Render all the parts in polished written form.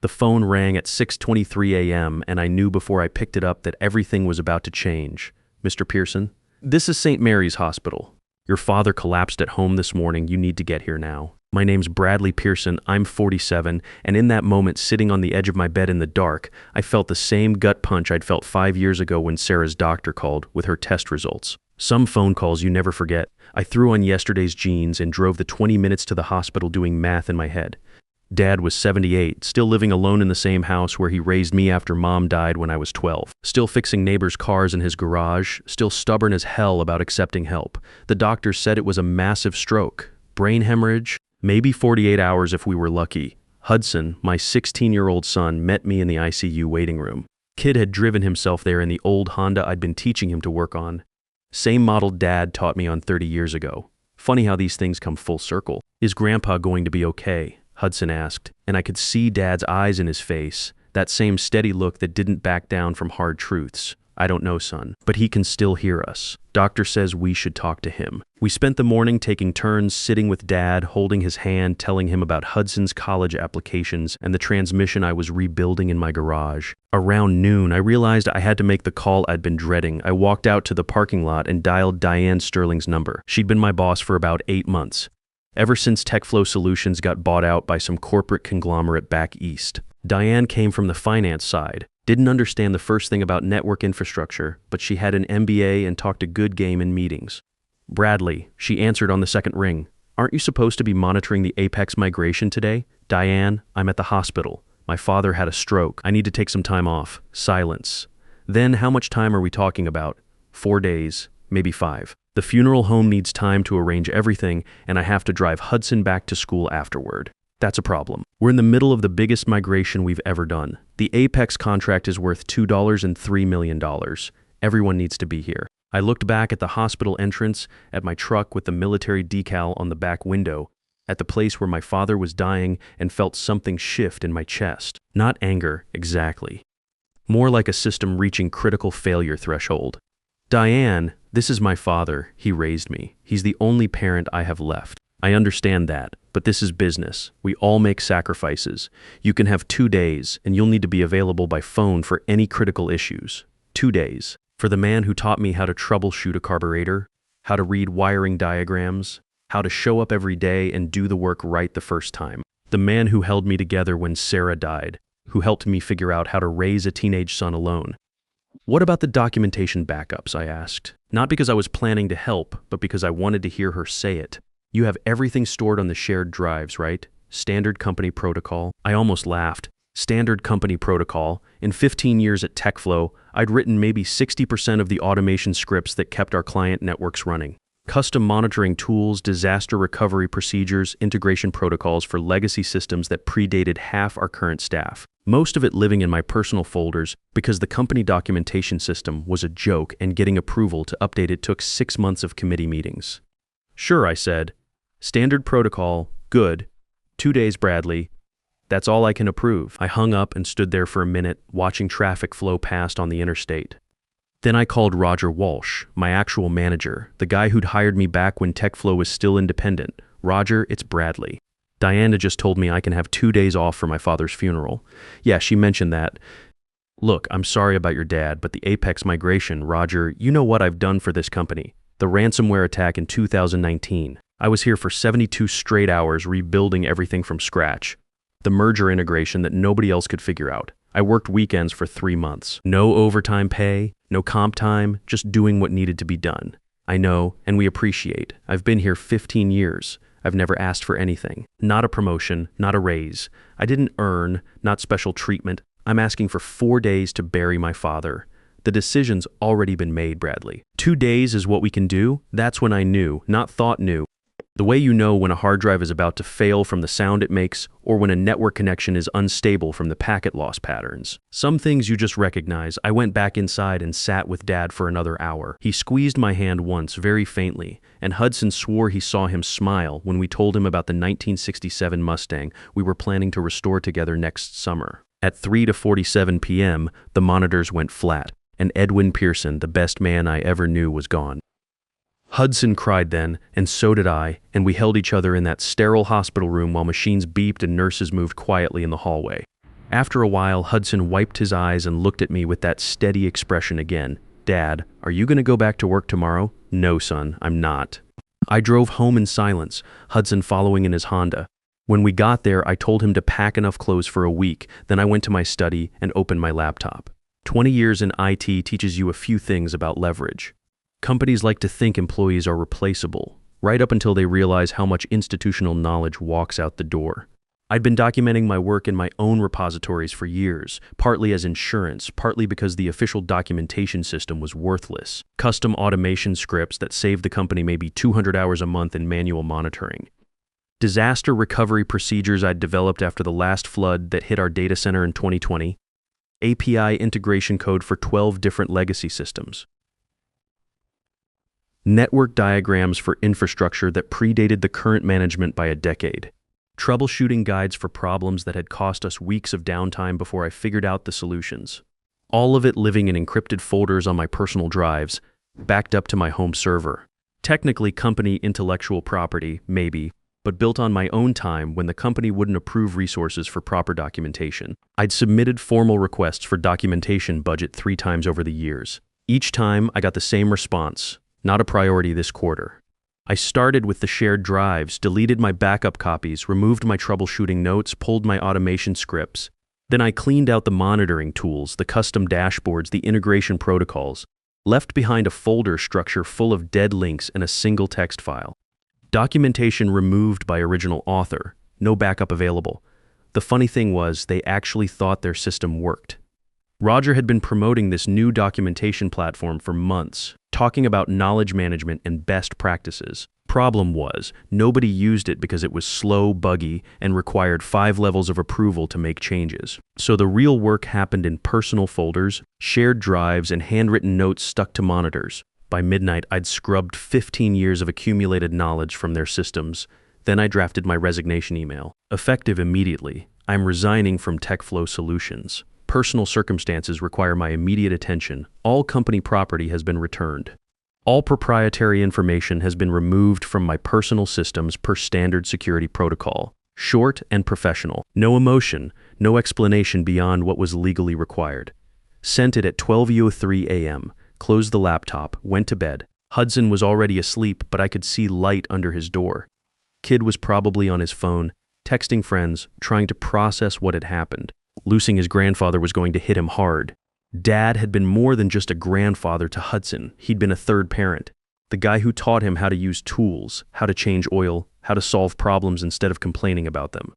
The phone rang at 6:23 a.m., and I knew before I picked it up that everything was about to change. Mr. Pearson? This is St. Mary's Hospital. Your father collapsed at home this morning. You need to get here now. My name's Bradley Pearson. I'm 47, and in that moment, sitting on the edge of my bed in the dark, I felt the same gut punch I'd felt 5 years ago when Sarah's doctor called with her test results. Some phone calls you never forget. I threw on yesterday's jeans and drove the 20 minutes to the hospital doing math in my head. Dad was 78, still living alone in the same house where he raised me after Mom died when I was 12. Still fixing neighbors' cars in his garage, still stubborn as hell about accepting help. The doctors said it was a massive stroke. Brain hemorrhage? Maybe 48 hours if we were lucky. Hudson, my 16-year-old son, met me in the ICU waiting room. Kid had driven himself there in the old Honda I'd been teaching him to work on. Same model Dad taught me on 30 years ago. Funny how these things come full circle. Is Grandpa going to be okay? Hudson asked, and I could see Dad's eyes in his face, that same steady look that didn't back down from hard truths. I don't know, son, but he can still hear us. Doctor says we should talk to him. We spent the morning taking turns sitting with Dad, holding his hand, telling him about Hudson's college applications and the transmission I was rebuilding in my garage. Around noon, I realized I had to make the call I'd been dreading. I walked out to the parking lot and dialed Diane Sterling's number. She'd been my boss for about 8 months. Ever since TechFlow Solutions got bought out by some corporate conglomerate back east. Diane came from the finance side, didn't understand the first thing about network infrastructure, but she had an MBA and talked a good game in meetings. Bradley, she answered on the second ring. Aren't you supposed to be monitoring the Apex migration today? Diane, I'm at the hospital. My father had a stroke. I need to take some time off. Silence. Then how much time are we talking about? 4 days, maybe 5. The funeral home needs time to arrange everything, and I have to drive Hudson back to school afterward. That's a problem. We're in the middle of the biggest migration we've ever done. The Apex contract is worth $203 million. Everyone needs to be here. I looked back at the hospital entrance, at my truck with the military decal on the back window, at the place where my father was dying, and felt something shift in my chest. Not anger, exactly. More like a system reaching critical failure threshold. Diane, this is my father. He raised me. He's the only parent I have left. I understand that, but this is business. We all make sacrifices. You can have 2 days, and you'll need to be available by phone for any critical issues. 2 days. For the man who taught me how to troubleshoot a carburetor, how to read wiring diagrams, how to show up every day and do the work right the first time. The man who held me together when Sarah died, who helped me figure out how to raise a teenage son alone. What about the documentation backups, I asked. Not because I was planning to help, but because I wanted to hear her say it. You have everything stored on the shared drives, right? Standard company protocol. I almost laughed. Standard company protocol. In 15 years at TechFlow, I'd written maybe 60% of the automation scripts that kept our client networks running. Custom monitoring tools, disaster recovery procedures, integration protocols for legacy systems that predated half our current staff. Most of it living in my personal folders because the company documentation system was a joke and getting approval to update it took 6 months of committee meetings. Sure, I said. Standard protocol, good. 2 days, Bradley. That's all I can approve. I hung up and stood there for a minute, watching traffic flow past on the interstate. Then I called Roger Walsh, my actual manager, the guy who'd hired me back when TechFlow was still independent. Roger, it's Bradley. Diana just told me I can have 2 days off for my father's funeral. Yeah, she mentioned that. Look, I'm sorry about your dad, but the Apex migration, Roger, you know what I've done for this company. The ransomware attack in 2019. I was here for 72 straight hours rebuilding everything from scratch. The merger integration that nobody else could figure out. I worked weekends for 3 months. No overtime pay, no comp time, just doing what needed to be done. I know, and we appreciate. I've been here 15 years. I've never asked for anything. Not a promotion, not a raise. I didn't earn, not special treatment. I'm asking for 4 days to bury my father. The decision's already been made, Bradley. 2 days is what we can do. That's when I knew, not thought knew. The way you know when a hard drive is about to fail from the sound it makes, or when a network connection is unstable from the packet loss patterns. Some things you just recognize. I went back inside and sat with Dad for another hour. He squeezed my hand once, very faintly, and Hudson swore he saw him smile when we told him about the 1967 Mustang we were planning to restore together next summer. At 3:47 p.m., the monitors went flat, and Edwin Pearson, the best man I ever knew, was gone. Hudson cried then, and so did I, and we held each other in that sterile hospital room while machines beeped and nurses moved quietly in the hallway. After a while, Hudson wiped his eyes and looked at me with that steady expression again. Dad, are you going to go back to work tomorrow? No, son, I'm not. I drove home in silence, Hudson following in his Honda. When we got there, I told him to pack enough clothes for a week, then I went to my study and opened my laptop. 20 years in IT teaches you a few things about leverage. Companies like to think employees are replaceable, right up until they realize how much institutional knowledge walks out the door. I'd been documenting my work in my own repositories for years, partly as insurance, partly because the official documentation system was worthless. Custom automation scripts that saved the company maybe 200 hours a month in manual monitoring. Disaster recovery procedures I'd developed after the last flood that hit our data center in 2020. API integration code for 12 different legacy systems. Network diagrams for infrastructure that predated the current management by a decade. Troubleshooting guides for problems that had cost us weeks of downtime before I figured out the solutions. All of it living in encrypted folders on my personal drives, backed up to my home server. Technically company intellectual property, maybe, but built on my own time when the company wouldn't approve resources for proper documentation. I'd submitted formal requests for documentation budget 3 times over the years. Each time, I got the same response, not a priority this quarter. I started with the shared drives, deleted my backup copies, removed my troubleshooting notes, pulled my automation scripts. Then I cleaned out the monitoring tools, the custom dashboards, the integration protocols, left behind a folder structure full of dead links and a single text file. Documentation removed by original author, no backup available. The funny thing was, they actually thought their system worked. Roger had been promoting this new documentation platform for months, talking about knowledge management and best practices. Problem was, nobody used it because it was slow, buggy, and required 5 levels of approval to make changes. So the real work happened in personal folders, shared drives, and handwritten notes stuck to monitors. By midnight, I'd scrubbed 15 years of accumulated knowledge from their systems. Then I drafted my resignation email. Effective immediately, I'm resigning from TechFlow Solutions. Personal circumstances require my immediate attention. All company property has been returned. All proprietary information has been removed from my personal systems per standard security protocol. Short and professional. No emotion, no explanation beyond what was legally required. Sent it at 12:03 a.m., closed the laptop, went to bed. Hudson was already asleep, but I could see light under his door. Kid was probably on his phone, texting friends, trying to process what had happened. Losing his grandfather was going to hit him hard. Dad had been more than just a grandfather to Hudson. He'd been a third parent. The guy who taught him how to use tools, how to change oil, how to solve problems instead of complaining about them.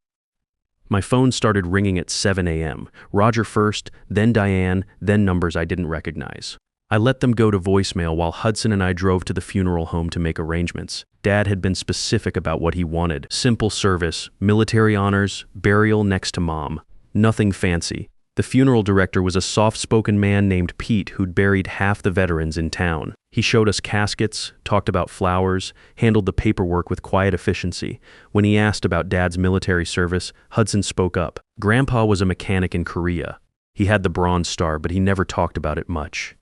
My phone started ringing at 7 a.m. Roger first, then Diane, then numbers I didn't recognize. I let them go to voicemail while Hudson and I drove to the funeral home to make arrangements. Dad had been specific about what he wanted. Simple service, military honors, burial next to Mom. Nothing fancy. The funeral director was a soft-spoken man named Pete who'd buried half the veterans in town. He showed us caskets, talked about flowers, handled the paperwork with quiet efficiency. When he asked about Dad's military service, Hudson spoke up. Grandpa was a mechanic in Korea. He had the Bronze Star, but he never talked about it much.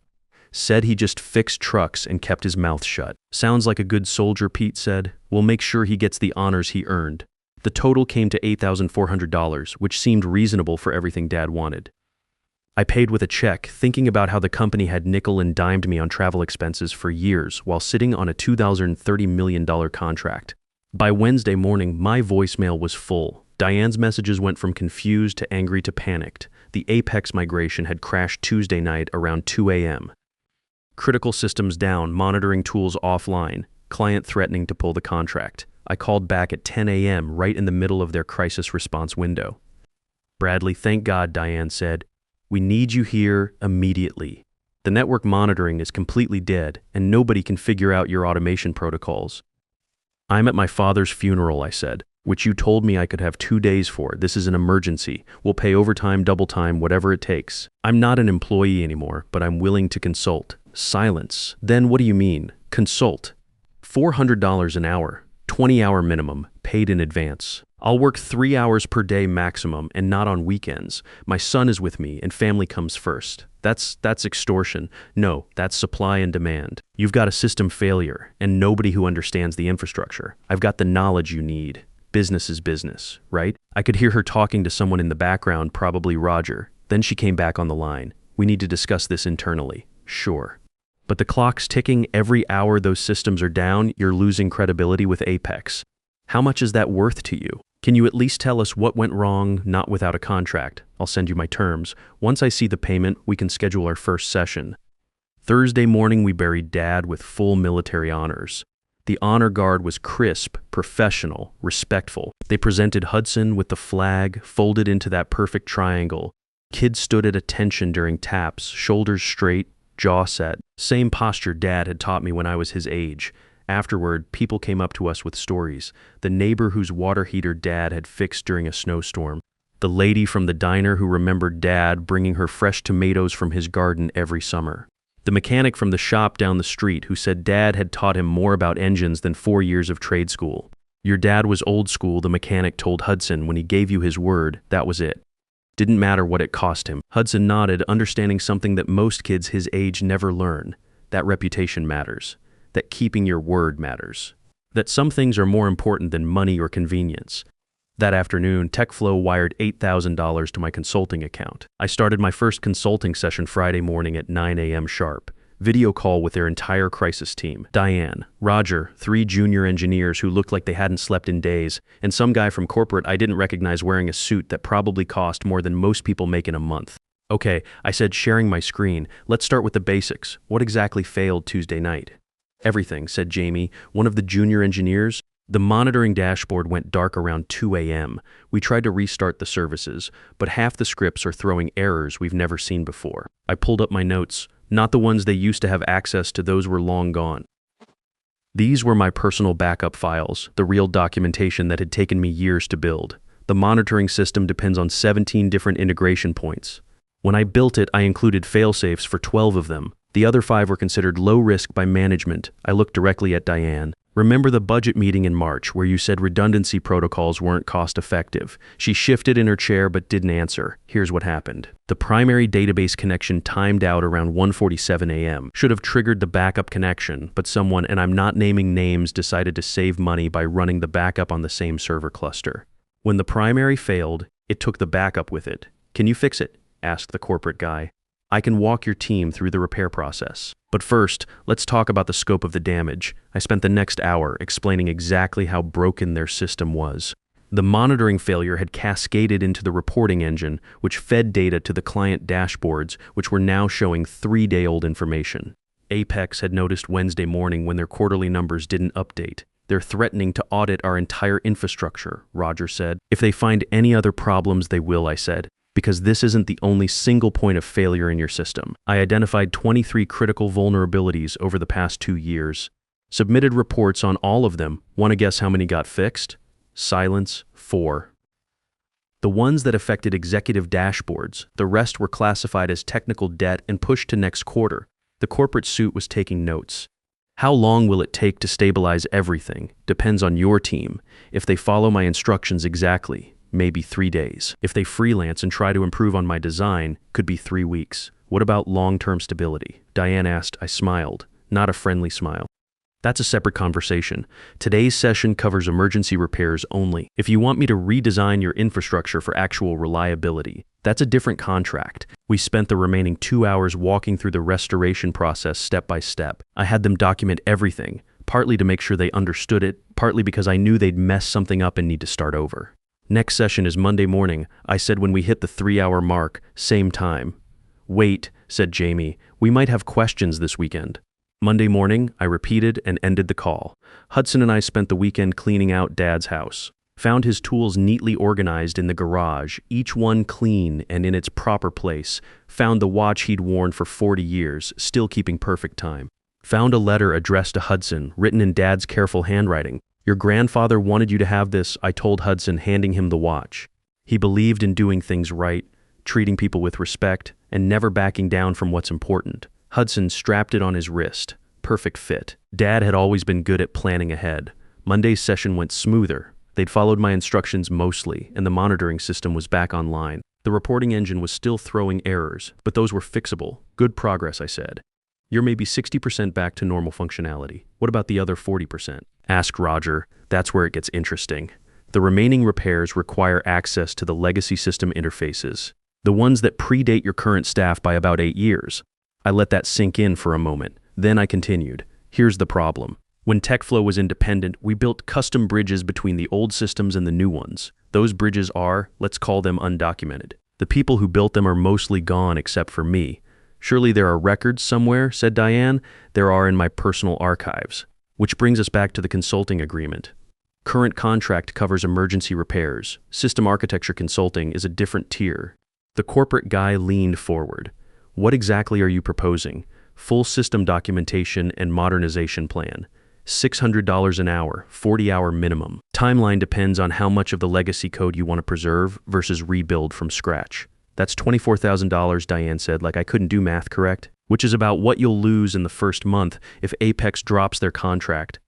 Said he just fixed trucks and kept his mouth shut. Sounds like a good soldier, Pete said. We'll make sure he gets the honors he earned. The total came to $8,400, which seemed reasonable for everything Dad wanted. I paid with a check, thinking about how the company had nickel and dimed me on travel expenses for years while sitting on a $230 million contract. By Wednesday morning, my voicemail was full. Diane's messages went from confused to angry to panicked. The Apex migration had crashed Tuesday night around 2 a.m. Critical systems down, monitoring tools offline, client threatening to pull the contract. I called back at 10 a.m. right in the middle of their crisis response window. Bradley, thank God, Diane said. We need you here immediately. The network monitoring is completely dead, and nobody can figure out your automation protocols. I'm at my father's funeral, I said, which you told me I could have 2 days for. This is an emergency. We'll pay overtime, double time, whatever it takes. I'm not an employee anymore, but I'm willing to consult. Silence. Then what do you mean? Consult. $400 an hour. 20-hour minimum, paid in advance. I'll work 3 hours per day maximum and not on weekends. My son is with me and family comes first. That's extortion. No, that's supply and demand. You've got a system failure and nobody who understands the infrastructure. I've got the knowledge you need. Business is business, right? I could hear her talking to someone in the background, probably Roger. Then she came back on the line. We need to discuss this internally. Sure. But the clock's ticking. Every hour those systems are down, you're losing credibility with Apex. How much is that worth to you? Can you at least tell us what went wrong, not without a contract? I'll send you my terms. Once I see the payment, we can schedule our first session. Thursday morning, we buried Dad with full military honors. The honor guard was crisp, professional, respectful. They presented Hudson with the flag, folded into that perfect triangle. Kids stood at attention during taps, shoulders straight, jaw set. Same posture Dad had taught me when I was his age. Afterward, people came up to us with stories. The neighbor whose water heater Dad had fixed during a snowstorm. The lady from the diner who remembered Dad bringing her fresh tomatoes from his garden every summer. The mechanic from the shop down the street who said Dad had taught him more about engines than 4 years of trade school. Your dad was old school, the mechanic told Hudson when he gave you his word, that was it. Didn't matter what it cost him. Hudson nodded, understanding something that most kids his age never learn. That reputation matters. That keeping your word matters. That some things are more important than money or convenience. That afternoon, TechFlow wired $8,000 to my consulting account. I started my first consulting session Friday morning at 9 a.m. sharp. Video call with their entire crisis team. Diane, Roger, 3 junior engineers who looked like they hadn't slept in days, and some guy from corporate I didn't recognize wearing a suit that probably cost more than most people make in a month. Okay, I said, sharing my screen. Let's start with the basics. What exactly failed Tuesday night? Everything, said Jamie, one of the junior engineers. The monitoring dashboard went dark around 2 a.m. We tried to restart the services, but half the scripts are throwing errors we've never seen before. I pulled up my notes, not the ones they used to have access to, those were long gone. These were my personal backup files, the real documentation that had taken me years to build. The monitoring system depends on 17 different integration points. When I built it, I included failsafes for 12 of them. The other 5 were considered low risk by management. I looked directly at Diane. Remember the budget meeting in March where you said redundancy protocols weren't cost-effective? She shifted in her chair but didn't answer. Here's what happened. The primary database connection timed out around 1:47 a.m. Should have triggered the backup connection, but someone, and I'm not naming names, decided to save money by running the backup on the same server cluster. When the primary failed, it took the backup with it. Can you fix it? Asked the corporate guy. I can walk your team through the repair process. But first, let's talk about the scope of the damage. I spent the next hour explaining exactly how broken their system was. The monitoring failure had cascaded into the reporting engine, which fed data to the client dashboards, which were now showing 3-day-old information. Apex had noticed Wednesday morning when their quarterly numbers didn't update. They're threatening to audit our entire infrastructure, Roger said. If they find any other problems, they will, I said. Because this isn't the only single point of failure in your system. I identified 23 critical vulnerabilities over the past 2 years. Submitted reports on all of them. Want to guess how many got fixed? Silence, 4. The ones that affected executive dashboards, the rest were classified as technical debt and pushed to next quarter. The corporate suit was taking notes. How long will it take to stabilize everything? Depends on your team. If they follow my instructions exactly, maybe 3 days. If they freelance and try to improve on my design, could be 3 weeks. What about long-term stability? Diane asked. I smiled, not a friendly smile. That's a separate conversation. Today's session covers emergency repairs only. If you want me to redesign your infrastructure for actual reliability, that's a different contract. We spent the remaining 2 hours walking through the restoration process step by step. I had them document everything, partly to make sure they understood it, partly because I knew they'd mess something up and need to start over. Next session is Monday morning, I said when we hit the 3-hour mark, same time. Wait, said Jamie, we might have questions this weekend. Monday morning, I repeated and ended the call. Hudson and I spent the weekend cleaning out Dad's house. Found his tools neatly organized in the garage, each one clean and in its proper place. Found the watch he'd worn for 40 years, still keeping perfect time. Found a letter addressed to Hudson, written in Dad's careful handwriting. Your grandfather wanted you to have this, I told Hudson, handing him the watch. He believed in doing things right, treating people with respect, and never backing down from what's important. Hudson strapped it on his wrist. Perfect fit. Dad had always been good at planning ahead. Monday's session went smoother. They'd followed my instructions mostly, and the monitoring system was back online. The reporting engine was still throwing errors, but those were fixable. Good progress, I said. You're maybe 60% back to normal functionality. What about the other 40%? Asked Roger. That's where it gets interesting. The remaining repairs require access to the legacy system interfaces, the ones that predate your current staff by about 8 years. I let that sink in for a moment. Then I continued. Here's the problem. When TechFlow was independent, we built custom bridges between the old systems and the new ones. Those bridges are, let's call them undocumented. The people who built them are mostly gone except for me. Surely there are records somewhere, said Diane. There are in my personal archives. Which brings us back to the consulting agreement. Current contract covers emergency repairs. System architecture consulting is a different tier. The corporate guy leaned forward. What exactly are you proposing? Full system documentation and modernization plan. $600 an hour, 40-hour minimum. Timeline depends on how much of the legacy code you want to preserve versus rebuild from scratch. That's $24,000, Diane said, like I couldn't do math correct, which is about what you'll lose in the first month if Apex drops their contract.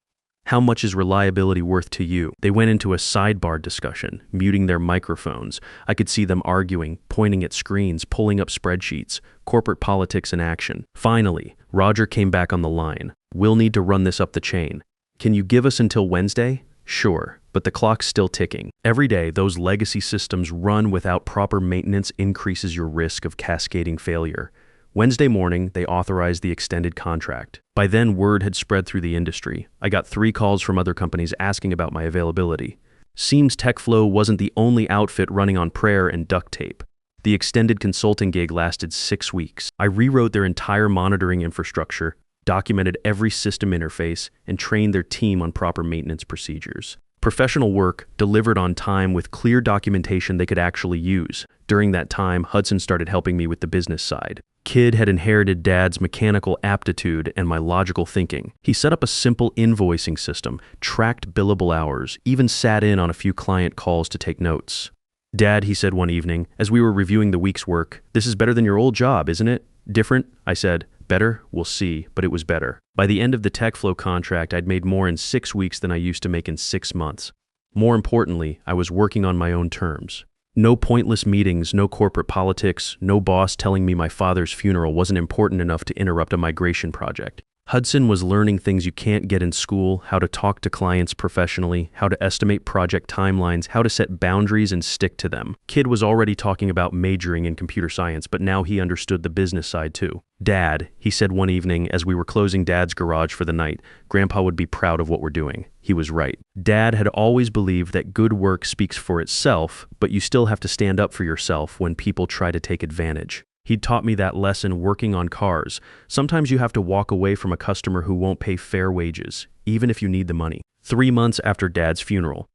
How much is reliability worth to you? They went into a sidebar discussion, muting their microphones. I could see them arguing, pointing at screens, pulling up spreadsheets, corporate politics in action. Finally, Roger came back on the line. We'll need to run this up the chain. Can you give us until Wednesday? Sure, but the clock's still ticking. Every day, those legacy systems run without proper maintenance increases your risk of cascading failure. Wednesday morning, they authorized the extended contract. By then, word had spread through the industry. I got 3 calls from other companies asking about my availability. Seems TechFlow wasn't the only outfit running on prayer and duct tape. The extended consulting gig lasted 6 weeks. I rewrote their entire monitoring infrastructure, documented every system interface, and trained their team on proper maintenance procedures. Professional work delivered on time with clear documentation they could actually use. During that time, Hudson started helping me with the business side. Kid had inherited Dad's mechanical aptitude and my logical thinking. He set up a simple invoicing system, tracked billable hours, even sat in on a few client calls to take notes. Dad, he said one evening, as we were reviewing the week's work, this is better than your old job, isn't it? Different? I said. Better? We'll see, but it was better. By the end of the TechFlow contract, I'd made more in 6 weeks than I used to make in 6 months. More importantly, I was working on my own terms. No pointless meetings, no corporate politics, no boss telling me my father's funeral wasn't important enough to interrupt a migration project. Hudson was learning things you can't get in school, how to talk to clients professionally, how to estimate project timelines, how to set boundaries and stick to them. Kid was already talking about majoring in computer science, but now he understood the business side too. Dad, he said one evening as we were closing Dad's garage for the night, Grandpa would be proud of what we're doing. He was right. Dad had always believed that good work speaks for itself, but you still have to stand up for yourself when people try to take advantage. He'd taught me that lesson working on cars. Sometimes you have to walk away from a customer who won't pay fair wages, even if you need the money. 3 months after Dad's funeral,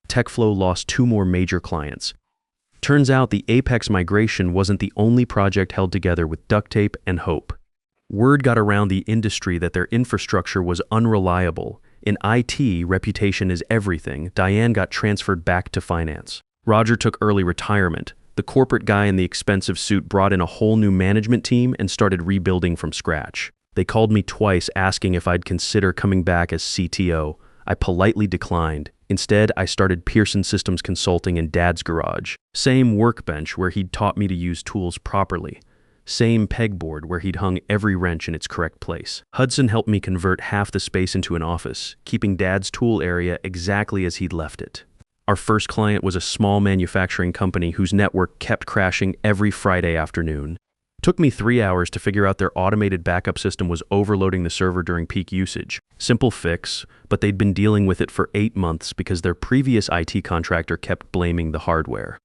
TechFlow lost 2 more major clients. Turns out the Apex migration wasn't the only project held together with duct tape and hope. Word got around the industry that their infrastructure was unreliable. In IT, reputation is everything. Diane got transferred back to finance. Roger took early retirement. The corporate guy in the expensive suit brought in a whole new management team and started rebuilding from scratch. They called me twice asking if I'd consider coming back as CTO. I politely declined. Instead, I started Pearson Systems Consulting in Dad's garage. Same workbench where he'd taught me to use tools properly. Same pegboard where he'd hung every wrench in its correct place. Hudson helped me convert half the space into an office, keeping Dad's tool area exactly as he'd left it. Our first client was a small manufacturing company whose network kept crashing every Friday afternoon. Took me 3 hours to figure out their automated backup system was overloading the server during peak usage. Simple fix, but they'd been dealing with it for 8 months because their previous IT contractor kept blaming the hardware.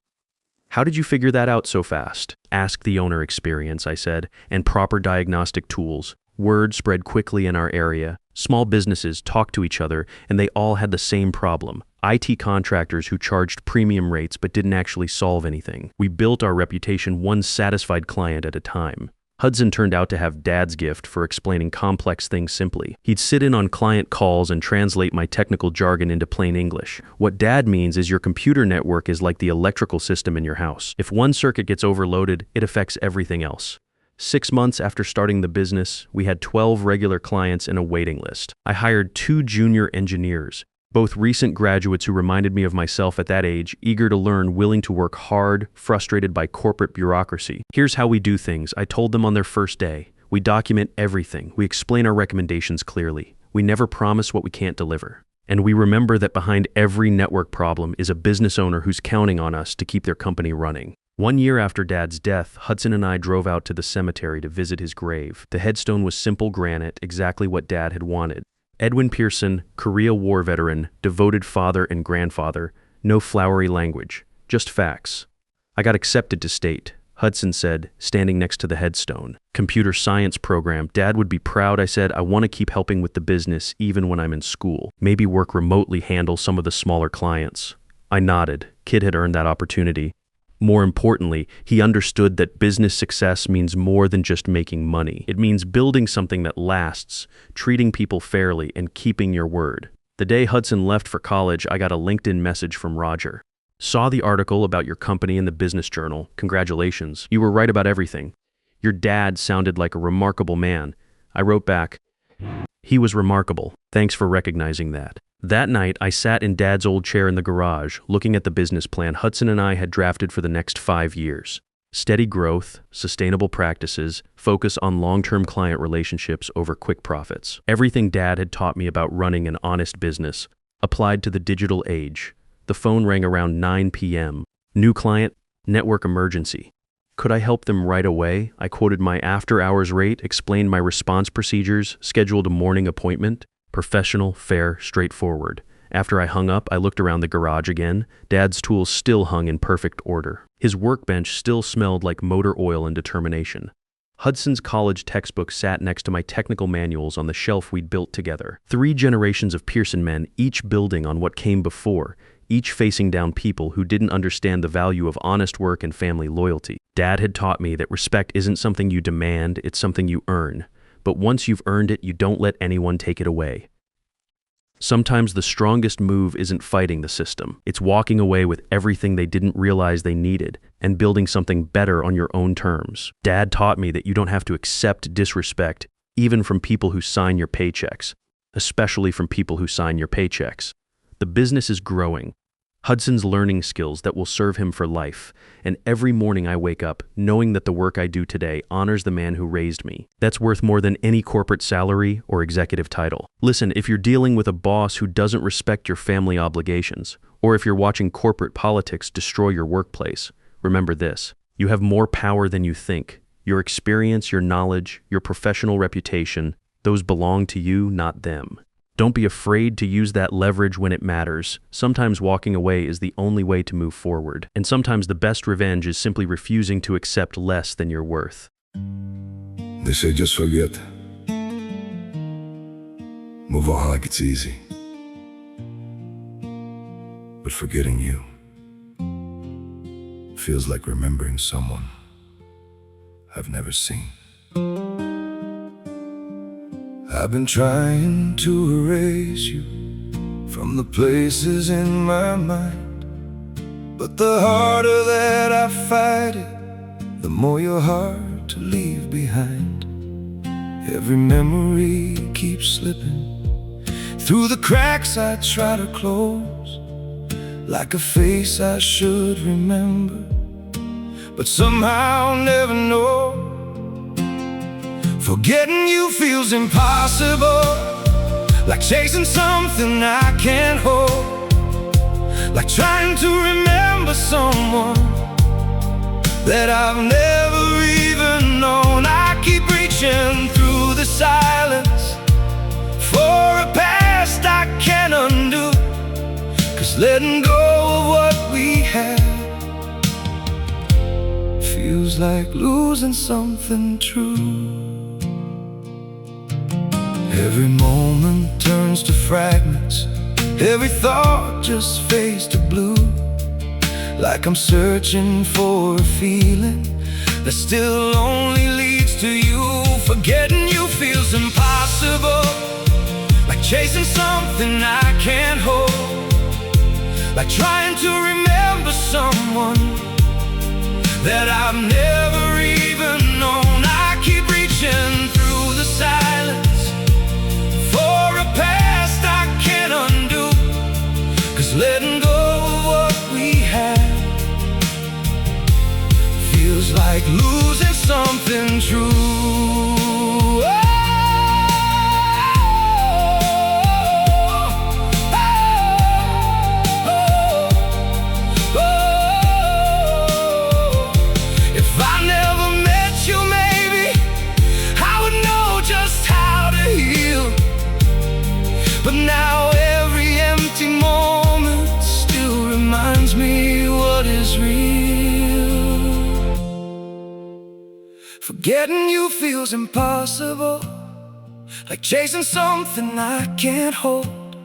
How did you figure that out so fast? Ask the owner experience, I said, and proper diagnostic tools. Word spread quickly in our area. Small businesses talked to each other, and they all had the same problem. IT contractors who charged premium rates but didn't actually solve anything. We built our reputation one satisfied client at a time. Hudson turned out to have Dad's gift for explaining complex things simply. He'd sit in on client calls and translate my technical jargon into plain English. What Dad means is your computer network is like the electrical system in your house. If one circuit gets overloaded, it affects everything else. 6 months after starting the business, we had 12 regular clients and a waiting list. I hired 2 junior engineers, both recent graduates who reminded me of myself at that age, eager to learn, willing to work hard, frustrated by corporate bureaucracy. Here's how we do things, I told them on their first day. We document everything. We explain our recommendations clearly. We never promise what we can't deliver. And we remember that behind every network problem is a business owner who's counting on us to keep their company running. 1 year after Dad's death, Hudson and I drove out to the cemetery to visit his grave. The headstone was simple granite, exactly what Dad had wanted. Edwin Pearson, Korea War veteran, devoted father and grandfather, no flowery language, just facts. I got accepted to state, Hudson said, standing next to the headstone. Computer science program. Dad would be proud, I said. I want to keep helping with the business even when I'm in school. Maybe work remotely, handle some of the smaller clients. I nodded. Kid had earned that opportunity. More importantly, he understood that business success means more than just making money. It means building something that lasts, treating people fairly, and keeping your word. The day Hudson left for college, I got a LinkedIn message from Roger. Saw the article about your company in the Business Journal. Congratulations. You were right about everything. Your dad sounded like a remarkable man. I wrote back, he was remarkable. Thanks for recognizing that. That night, I sat in Dad's old chair in the garage, looking at the business plan Hudson and I had drafted for the next 5 years. Steady growth, sustainable practices, focus on long-term client relationships over quick profits. Everything Dad had taught me about running an honest business applied to the digital age. The phone rang around 9 p.m. New client, network emergency. Could I help them right away? I quoted my after-hours rate, explained my response procedures, scheduled a morning appointment. Professional, fair, straightforward. After I hung up, I looked around the garage again. Dad's tools still hung in perfect order. His workbench still smelled like motor oil and determination. Hudson's college textbook sat next to my technical manuals on the shelf we'd built together. 3 generations of Pearson men, each building on what came before, each facing down people who didn't understand the value of honest work and family loyalty. Dad had taught me that respect isn't something you demand, it's something you earn. But once you've earned it, you don't let anyone take it away. Sometimes the strongest move isn't fighting the system. It's walking away with everything they didn't realize they needed and building something better on your own terms. Dad taught me that you don't have to accept disrespect, even from people who sign your paychecks, especially from people who sign your paychecks. The business is growing. Hudson's learning skills that will serve him for life, and every morning I wake up knowing that the work I do today honors the man who raised me. That's worth more than any corporate salary or executive title. Listen, if you're dealing with a boss who doesn't respect your family obligations, or if you're watching corporate politics destroy your workplace, remember this: you have more power than you think. Your experience, your knowledge, your professional reputation, those belong to you, not them. Don't be afraid to use that leverage when it matters. Sometimes walking away is the only way to move forward. And sometimes the best revenge is simply refusing to accept less than you're worth. They say just forget. Move on like it's easy. But forgetting you feels like remembering someone I've never seen. I've been trying to erase you from the places in my mind, but the harder that I fight it, the more you're hard to leave behind. Every memory keeps slipping through the cracks I try to close, like a face I should remember, but somehow never know. Forgetting you feels impossible, like chasing something I can't hold, like trying to remember someone that I've never even known. I keep reaching through the silence for a past I can't undo, 'cause letting go of what we had feels like losing something true. Every moment turns to fragments, every thought just fades to blue, like I'm searching for a feeling that still only leads to you. Forgetting you feels impossible, like chasing something I can't hold, like trying to remember someone that I've never even known. I keep reaching through the silence for a past I can't undo, 'cause letting go of what we had feels like losing something true. Oh, oh, Forgetting you feels impossible, like chasing something I can't hold,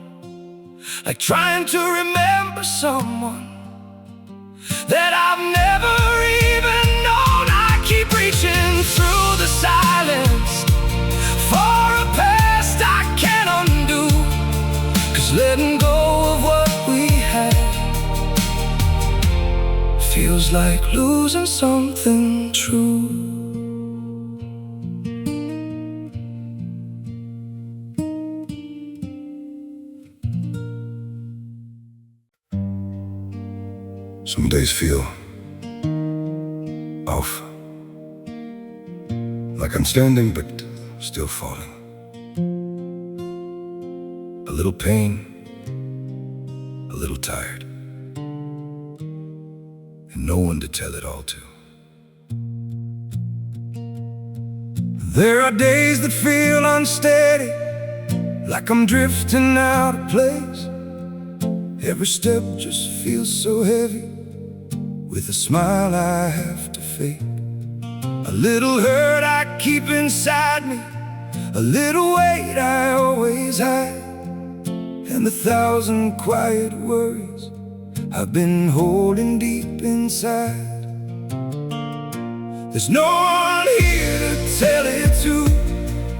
like trying to remember someone that I've never even known. I keep reaching through the silence for a past I can't undo, 'cause letting go of what we had feels like losing something true. Some days feel off, like I'm standing but still falling. A little pain, a little tired, and no one to tell it all to. There are days that feel unsteady, like I'm drifting out of place. Every step just feels so heavy, with a smile I have to fake. A little hurt I keep inside me, a little weight I always hide, and 1,000 quiet worries I've been holding deep inside. There's no one here to tell it to,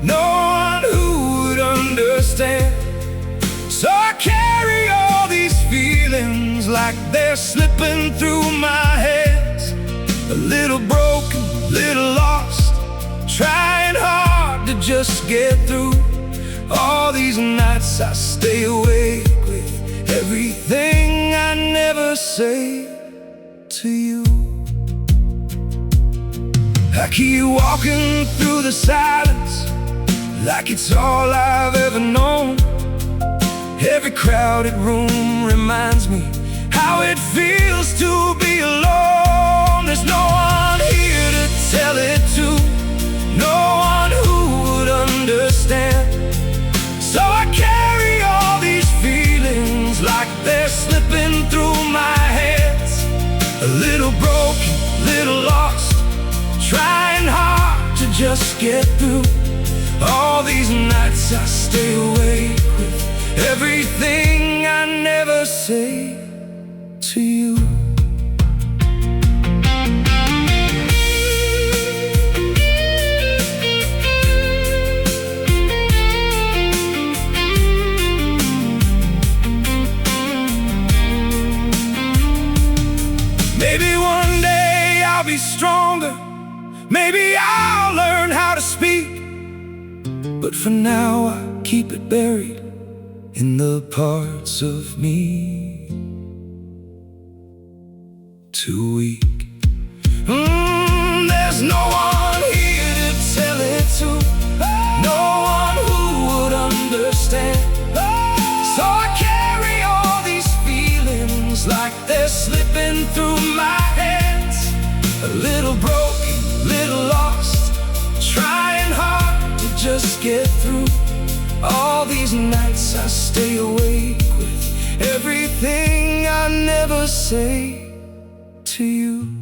no one who would understand. So I carry all these feelings like they're slipping through my hands. A little broken, little lost, trying hard to just get through. All these nights I stay awake with everything I never say to you. I keep walking through the silence like it's all I've ever known. Every crowded room reminds me how it feels to be alone. There's no one here to tell it to, no one who would understand. So I carry all these feelings like they're slipping through my hands. A little broken, little lost, trying hard to just get through. All these nights I stay awake with everything I never say to you. Maybe one day I'll be stronger, maybe I'll learn how to speak, but for now I keep it buried in the parts of me too weak. There's no one here to tell it to, no one who would understand. So I carry all these feelings like they're slipping through my hands. A little broken, little lost, trying hard to just get through. All these nights I stay awake with everything I never say to you.